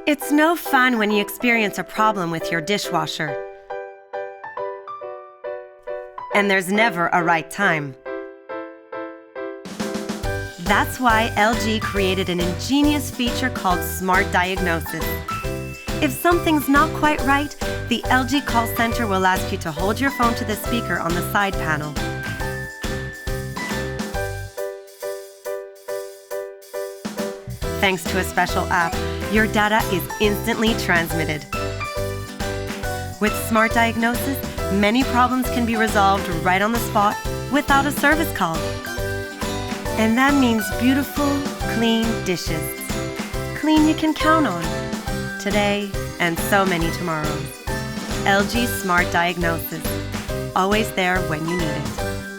It's no fun when you experience a problem with your dishwasher. And there's never a right time. That's why LG created an ingenious feature called SmartDiagnosis. If something's not quite right, the LG call center will ask you to hold your phone to the speaker on the side panel. Thanks to a special app, your data is instantly transmitted. With SmartDiagnosis, many problems can be resolved right on the spot without a service call. And that means beautiful, clean dishes. Clean you can count on, today and so many tomorrows. LG SmartDiagnosis, always there when you need it.